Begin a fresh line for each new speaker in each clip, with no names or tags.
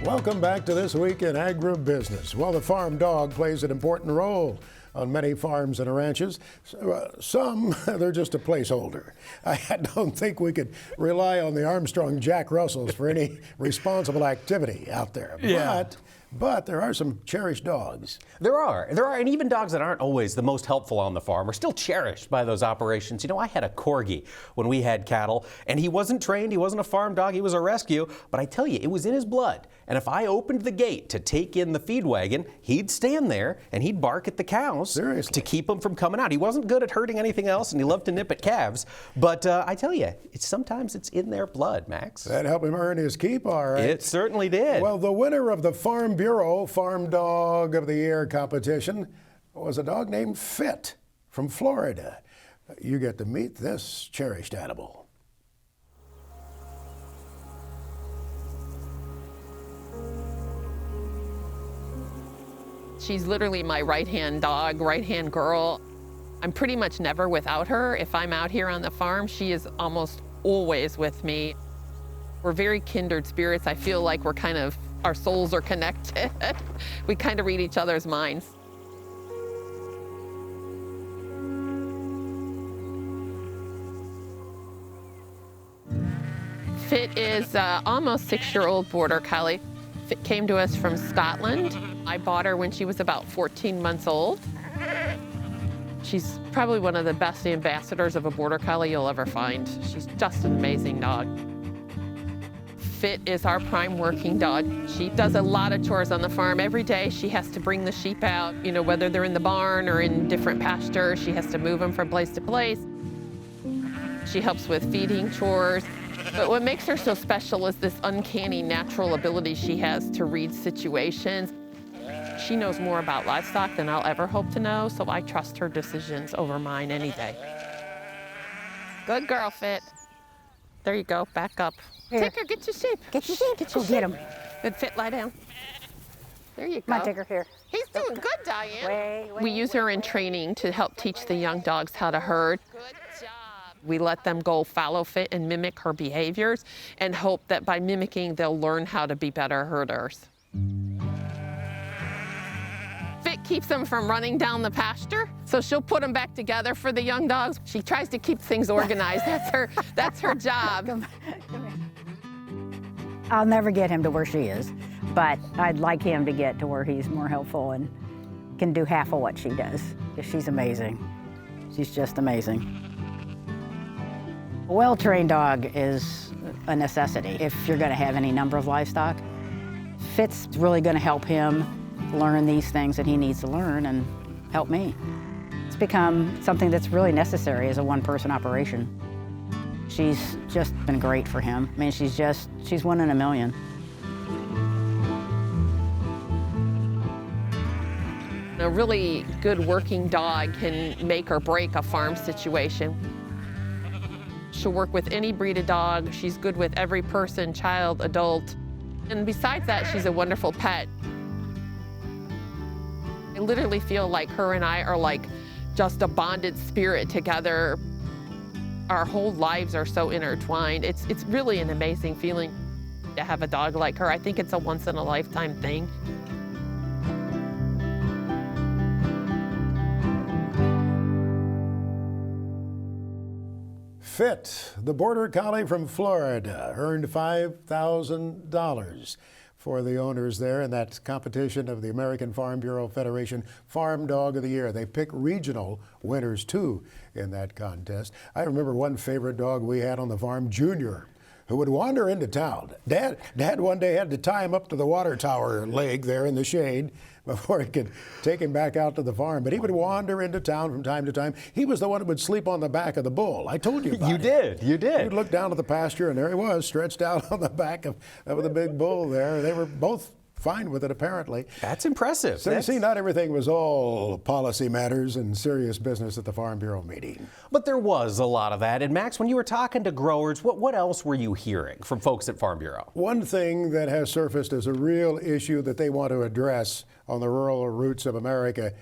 Welcome back to This Week in Agribusiness. Well, the farm dog plays an important role on many farms and ranches. Some, they're just a placeholder. I don't think we could rely on the Armstrong Jack Russells for any responsible activity out there.
Yeah.
But there are some cherished dogs.
There are, and even dogs that aren't always the most helpful on the farm are still cherished by those operations. You know, I had a corgi when we had cattle, and he wasn't trained, he wasn't a farm dog, he was a rescue, but I tell you, it was in his blood. And if I opened the gate to take in the feed wagon, he'd stand there and he'd bark at the cows.
Seriously?
To keep them from coming out. He wasn't good at hurting anything else, and he loved to nip at calves, but I tell you, sometimes it's in their blood, Max.
That helped him earn his keep, all right.
It certainly did.
Well, the winner of the Farm Bureau Farm Dog of the Year competition was a dog named Fit from Florida. You get to meet this cherished animal.
She's literally my right-hand dog, right-hand girl. I'm pretty much never without her. If I'm out here on the farm, she is almost always with me. We're very kindred spirits. I feel like our souls are connected. We kind of read each other's minds. Fit is almost 6-year-old border collie. Fit came to us from Scotland. I bought her when she was about 14 months old. She's probably one of the best ambassadors of a border collie you'll ever find. She's just an amazing dog. Fit is our prime working dog. She does a lot of chores on the farm. Every day she has to bring the sheep out, you know, whether they're in the barn or in different pastures. She has to move them from place to place. She helps with feeding chores. But what makes her so special is this uncanny natural ability she has to read situations. She knows more about livestock than I'll ever hope to know, so I trust her decisions over mine any day. Good girl, Fit. There you go, back up.
Here.
Take her, get your sheep.
Get your sheep.
Get your
Go get
sheep.
him.
Good, Fit, lie down. There you go.
Come on, take her here.
He's doing good, Diane.
Way,
We use her in training to help teach the young dogs how to herd. Good job. We let them go follow Fit and mimic her behaviors and hope that by mimicking, they'll learn how to be better herders. Fit keeps them from running down the pasture, so she'll put them back together for the young dogs. She tries to keep things organized. That's her job.
Come here. I'll never get him to where she is, but I'd like him to get to where he's more helpful and can do half of what she does, because she's amazing. She's just amazing. A well-trained dog is a necessity if you're going to have any number of livestock. Fit's really going to help him learn these things that he needs to learn and help me. It's become something that's really necessary as a one-person operation. She's just been great for him. I mean, she's one in a million.
A really good working dog can make or break a farm situation. She'll work with any breed of dog. She's good with every person, child, adult. And besides that, she's a wonderful pet. I literally feel like her and I are like just a bonded spirit together. Our whole lives are so intertwined. It's really an amazing feeling to have a dog like her. I think it's a once-in-a-lifetime thing.
Fit, the border collie from Florida, earned $5,000 for the owners there in that competition of the American Farm Bureau Federation Farm Dog of the Year. They pick regional winners too in that contest. I remember one favorite dog we had on the farm, Junior, who would wander into town. Dad one day had to tie him up to the water tower leg there in the shade before he could take him back out to the farm. But he would wander into town from time to time. He was the one who would sleep on the back of the bull. I told you about it.
You did.
You'd look down at the pasture, and there he was, stretched out on the back of the big bull there. They were both fine with it, apparently.
That's impressive.
So you see, not everything was all policy matters and serious business at the Farm Bureau meeting.
But there was a lot of that. And Max, when you were talking to growers, what else were you hearing from folks at Farm Bureau?
One thing that has surfaced as a real issue that they want to address on the rural roots of America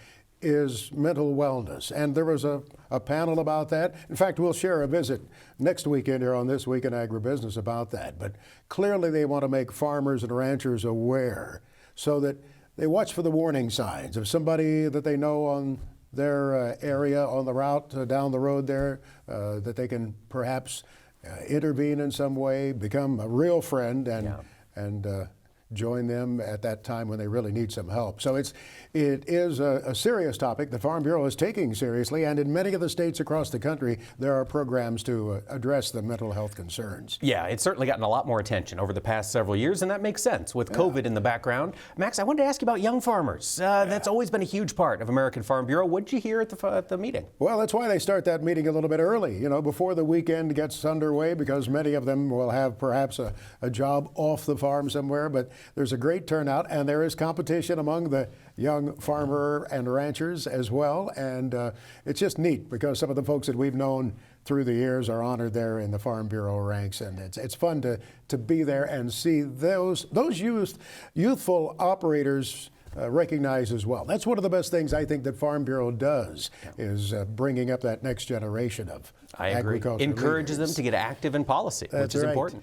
is mental wellness. And there was a panel about that. In fact, we'll share a visit next weekend here on This Week in Agribusiness about that. But clearly they want to make farmers and ranchers aware so that they watch for the warning signs of somebody that they know on their area, on the route down the road there, that they can perhaps intervene in some way, become a real friend, and join them at that time when they really need some help. So it is a serious topic the Farm Bureau is taking seriously, and in many of the states across the country, there are programs to address the mental health concerns.
Yeah, it's certainly gotten a lot more attention over the past several years, and that makes sense with COVID in the background. Max, I wanted to ask you about young farmers. That's always been a huge part of American Farm Bureau. What did you hear at the meeting?
Well, that's why they start that meeting a little bit early, before the weekend gets underway, because many of them will have perhaps a job off the farm somewhere, but there's a great turnout, and there is competition among the young farmer and ranchers as well. And it's just neat because some of the folks that we've known through the years are honored there in the Farm Bureau ranks, and it's fun to be there and see those youthful operators recognized as well. That's one of the best things I think that Farm Bureau does, is bringing up that next generation of
I agree.
agriculture
Encourages
leaders.
them to get active in policy, which is important.